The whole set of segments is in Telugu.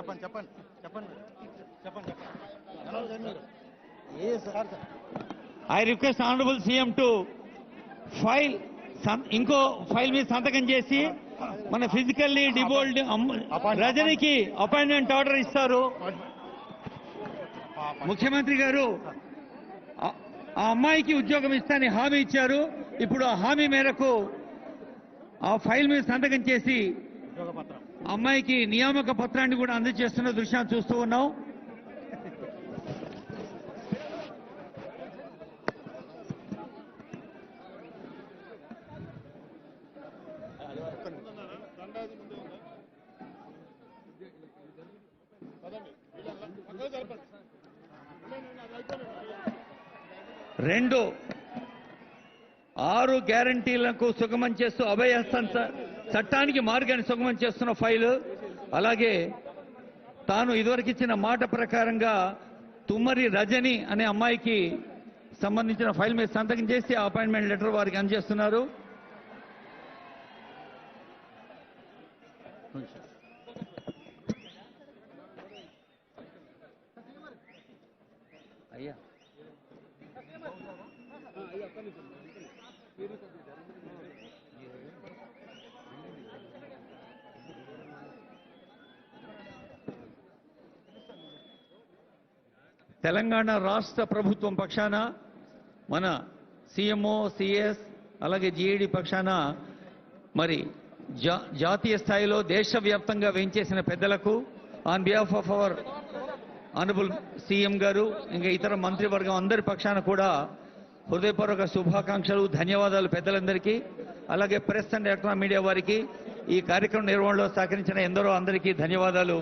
చెప్పండి చెప్పండి చెప్పండి చెప్పండి చెప్పండి. I request Honorable CM to file ఇంకో ఫైల్ మీద సంతకం చేసి మన ఫిజికల్లీ డిబోల్డ్ రజనీకి అపాయింట్మెంట్ ఆర్డర్ ఇస్తారు. ముఖ్యమంత్రి గారు ఆ అమ్మాయికి ఉద్యోగం ఇస్తానని హామీ ఇచ్చారు. ఇప్పుడు ఆ హామీ మేరకు ఆ ఫైల్ మీద సంతకం చేసి అమ్మాయికి నియామక పత్రాన్ని కూడా అందజేస్తున్న దృశ్యాన్ని చూస్తూ ఉన్నాం. రెండు 6 గ్యారంటీలకు సుగమం చేస్తూ అభయహస్తం చట్టానికి మార్గాన్ని సుగమం చేస్తున్న ఫైలు, అలాగే తాను ఇదివరకు ఇచ్చిన మాట ప్రకారంగా తుమ్మరి రజని అనే అమ్మాయికి సంబంధించిన ఫైల్ మీద సంతకం చేసి అపాయింట్మెంట్ లెటర్ వారికి అందజేస్తున్నారు. అయ్యా తెలంగాణ రాష్ట్ర ప్రభుత్వం పక్షాన మన సీఎంఓ సిఎస్ అలాగే జీఏడీ పక్షాన మరి జాతీయ స్థాయిలో దేశవ్యాప్తంగా వేయించేసిన పెద్దలకు on behalf of our honourable CM గారు ఇంకా ఇతర మంత్రివర్గం అందరి పక్షాన కూడా హృదయపూర్వక శుభాకాంక్షలు, ధన్యవాదాలు పెద్దలందరికీ. అలాగే ప్రెస్ అండ్ ఎలక్ట్రానిక్ మీడియా వారికి ఈ కార్యక్రమం నిర్వహణలో సహకరించిన ఎందరో అందరికీ ధన్యవాదాలు.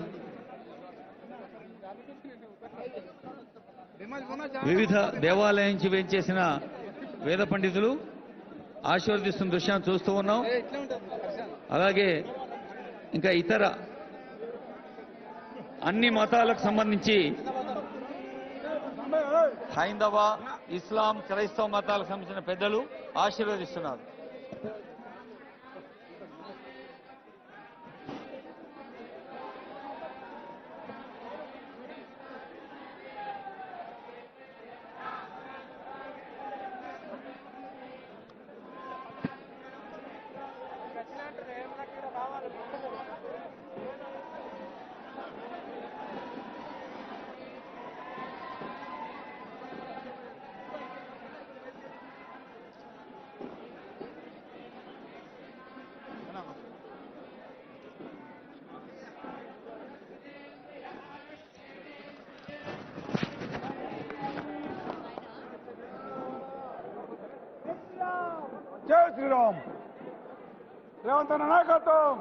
వివిధ దేవాలయం నుంచి వేయించేసిన వేద పండితులు ఆశీర్వదిస్తున్న దృశ్యాన్ని చూస్తూ ఉన్నాం. అలాగే ఇంకా ఇతర అన్ని మతాలకు సంబంధించి హైందవ, ఇస్లాం, క్రైస్తవ మతాలకు సంబంధించిన పెద్దలు ఆశీర్వదిస్తున్నారు. జై శ్రీరామ్. రేవంత్ అన్న నాయకత్వం,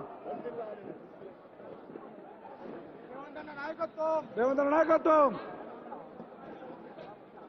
రేవంత్ అన్న నాయకత్వం.